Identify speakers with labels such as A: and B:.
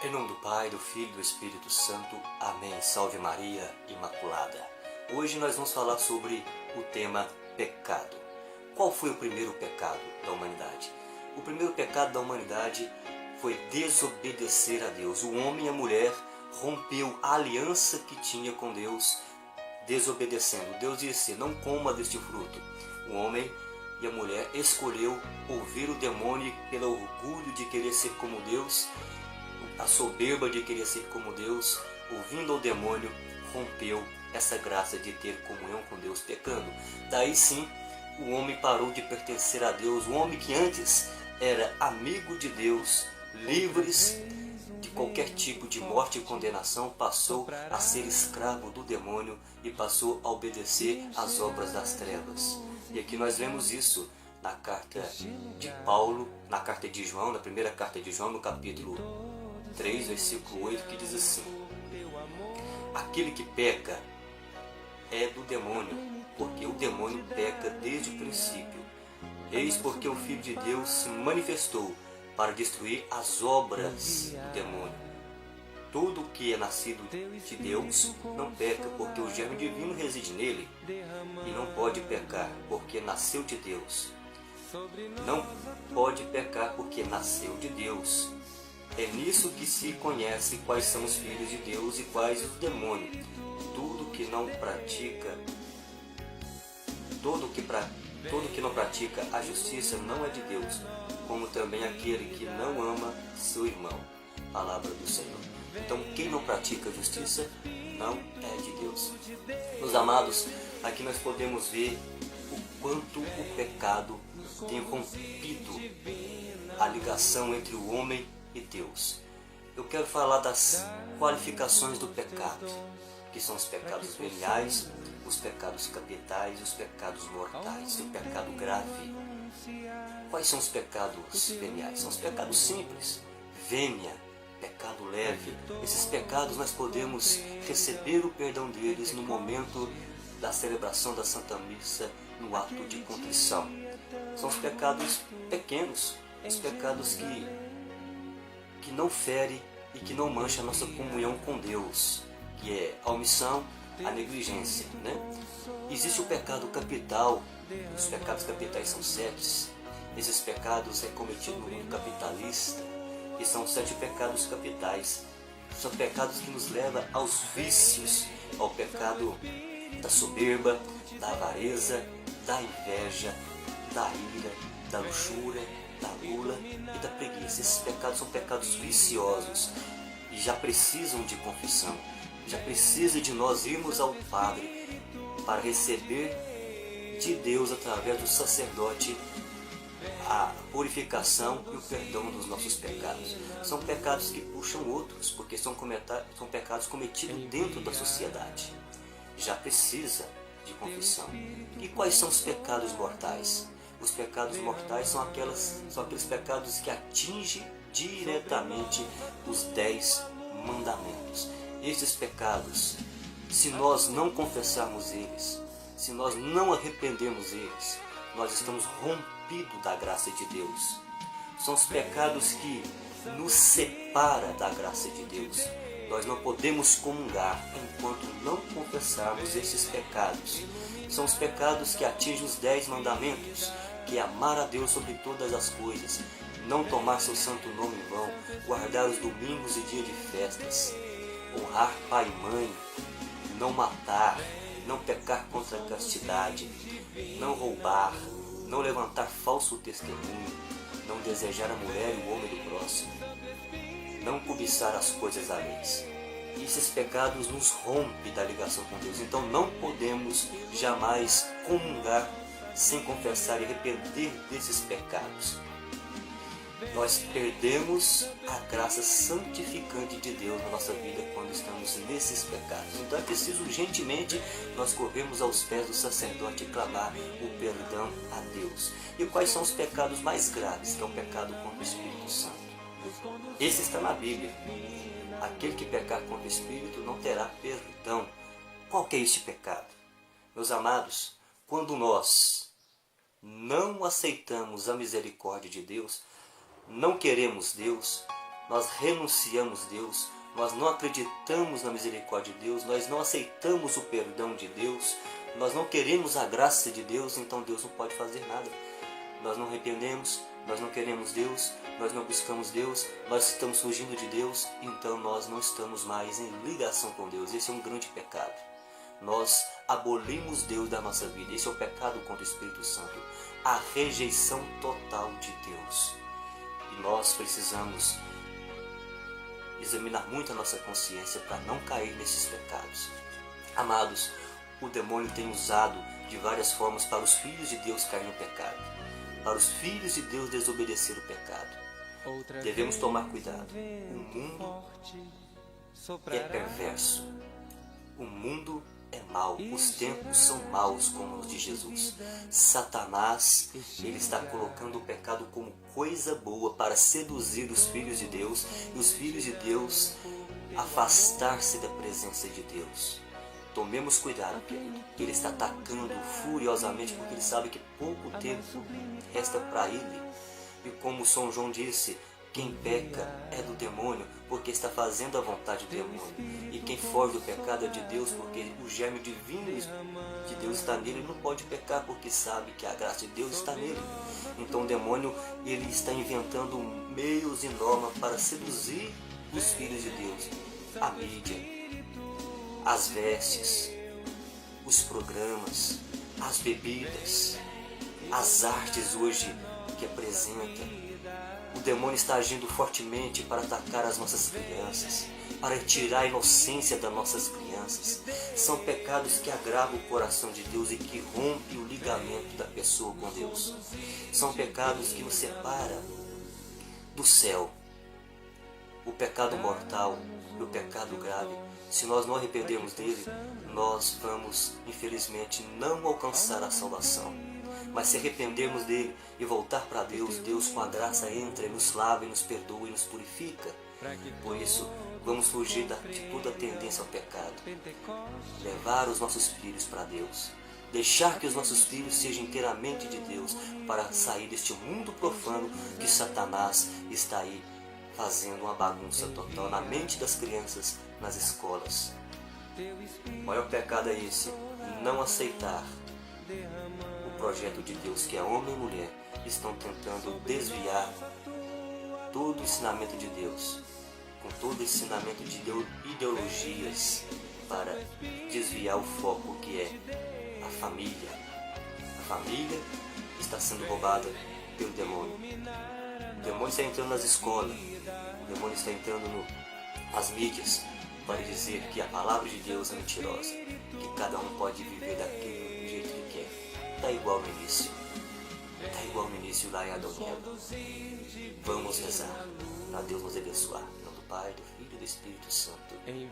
A: Em nome do Pai, do Filho e do Espírito Santo. Amém. Salve Maria Imaculada. Hoje nós vamos falar sobre o tema pecado. Qual foi o primeiro pecado da humanidade? O primeiro pecado da humanidade foi desobedecer a Deus. O homem e a mulher rompeu a aliança que tinha com Deus, desobedecendo. Deus disse: não coma deste fruto. O homem e a mulher escolheu ouvir o demônio pelo orgulho de querer ser como Deus, a soberba de querer ser como Deus, ouvindo ao demônio, rompeu essa graça de ter comunhão com Deus, pecando. Daí sim, o homem parou de pertencer a Deus. O homem que antes era amigo de Deus, livres de qualquer tipo de morte e condenação, passou a ser escravo do demônio e passou a obedecer às obras das trevas. E aqui nós vemos isso na carta de Paulo, na carta de João, na primeira carta de João, no capítulo 3, versículo 8, que diz assim: aquele que peca é do demônio, porque o demônio peca desde o princípio. Eis porque o Filho de Deus se manifestou para destruir as obras do demônio. Todo que é nascido de Deus não peca, porque o germe divino reside nele, e não pode pecar, porque nasceu de Deus. Não pode pecar, porque nasceu de Deus. É nisso que se conhece quais são os filhos de Deus e quais os demônios. Todo que não pratica a justiça não é de Deus, como também aquele que não ama seu irmão. Palavra do Senhor. Então, quem não pratica a justiça não é de Deus. Meus amados, aqui nós podemos ver o quanto o pecado tem rompido a ligação entre o homem e Deus. Eu quero falar das qualificações do pecado, que são os pecados veniais, os pecados capitais e os pecados mortais, o pecado grave. Quais são os pecados veniais? São os pecados simples. Vênia, pecado leve. Esses pecados nós podemos receber o perdão deles no momento da celebração da Santa Missa, no ato de contrição. São os pecados pequenos, os pecados que não fere e que não mancha a nossa comunhão com Deus, que é a omissão, a negligência, né? Existe o pecado capital. Os pecados capitais são 7. Esses pecados é cometido no mundo capitalista, e são 7 pecados capitais. São pecados que nos levam aos vícios, ao pecado da soberba, da avareza, da inveja, da ira, da luxúria, da gula e da preguiça. Esses pecados são pecados viciosos e já precisam de confissão. Já precisa de nós irmos ao Padre para receber de Deus, através do sacerdote, a purificação e o perdão dos nossos pecados. São pecados que puxam outros, porque são pecados cometidos dentro da sociedade. Já precisa de confissão. E quais são os pecados mortais? Os pecados mortais são aqueles pecados que atingem diretamente os 10 mandamentos. Esses pecados, se nós não confessarmos eles, se nós não arrependermos eles, nós estamos rompidos da graça de Deus. São os pecados que nos separam da graça de Deus. Nós não podemos comungar enquanto não confessarmos esses pecados. São os pecados que atingem os 10 mandamentos, que é amar a Deus sobre todas as coisas, não tomar seu santo nome em vão, guardar os domingos e dias de festas, honrar pai e mãe, não matar, não pecar contra a castidade, não roubar, não levantar falso testemunho, não desejar a mulher e o homem do próximo, não cobiçar as coisas alheias. Esses pecados nos rompem da ligação com Deus. Então não podemos jamais comungar sem confessar e arrepender desses pecados. Nós perdemos a graça santificante de Deus na nossa vida quando estamos nesses pecados. Então é preciso urgentemente nós corrermos aos pés do sacerdote e clamar o perdão a Deus. E quais são os pecados mais graves? Que é o pecado contra o Espírito Santo. Esse está na Bíblia. Aquele que pecar contra o Espírito não terá perdão. Qual que é este pecado? Meus amados, quando nós não aceitamos a misericórdia de Deus, não queremos Deus, nós renunciamos Deus, nós não acreditamos na misericórdia de Deus, nós não aceitamos o perdão de Deus, nós não queremos a graça de Deus, então Deus não pode fazer nada. Nós não arrependemos, nós não queremos Deus, nós não buscamos Deus, nós estamos fugindo de Deus, então nós não estamos mais em ligação com Deus. Esse é um grande pecado. Nós abolimos Deus da nossa vida. Esse é o pecado contra o Espírito Santo. A rejeição total de Deus. E nós precisamos examinar muito a nossa consciência para não cair nesses pecados. Amados, o demônio tem usado de várias formas para os filhos de Deus cair no pecado, para os filhos de Deus desobedecer o pecado. Devemos tomar cuidado. O mundo é perverso. O mundo é mau. Os tempos são maus como os de Jesus. Satanás, ele está colocando o pecado como coisa boa para seduzir os filhos de Deus e os filhos de Deus afastar-se da presença de Deus. Tomemos cuidado, querido. Ele está atacando furiosamente porque ele sabe que pouco tempo resta para ele. E como São João disse, quem peca é do demônio porque está fazendo a vontade do demônio. E quem foge do pecado é de Deus porque o germe divino de Deus está nele. Ele não pode pecar porque sabe que a graça de Deus está nele. Então o demônio, ele está inventando meios e normas para seduzir os filhos de Deus. A mídia, as vestes, os programas, as bebidas, as artes hoje que apresenta. O demônio está agindo fortemente para atacar as nossas crianças, para tirar a inocência das nossas crianças. São pecados que agravam o coração de Deus e que rompem o ligamento da pessoa com Deus. São pecados que nos separam do céu. O pecado mortal e o pecado grave, se nós não arrependermos dele, nós vamos, infelizmente, não alcançar a salvação. Mas se arrependermos dele e voltar para Deus, Deus com a graça entra e nos lava e nos perdoa e nos purifica. Por isso, vamos fugir de toda a tendência ao pecado. Levar os nossos filhos para Deus. Deixar que os nossos filhos sejam inteiramente de Deus para sair deste mundo profano que Satanás está aí fazendo uma bagunça total na mente das crianças, nas escolas. O maior pecado é esse, não aceitar o projeto de Deus, que é homem e mulher estão tentando desviar todo o ensinamento de Deus, com todo o ensinamento de ideologias, para desviar o foco que é a família. A família está sendo roubada pelo demônio. O demônio está entrando nas escolas, o demônio está entrando nas mídias para dizer que a palavra de Deus é mentirosa, que cada um pode viver daquele jeito que quer. Está igual no início. Está igual no início lá em Adão e Eva. Vamos rezar para Deus nos abençoar. Em nome do Pai, do Filho e do Espírito Santo. Amém.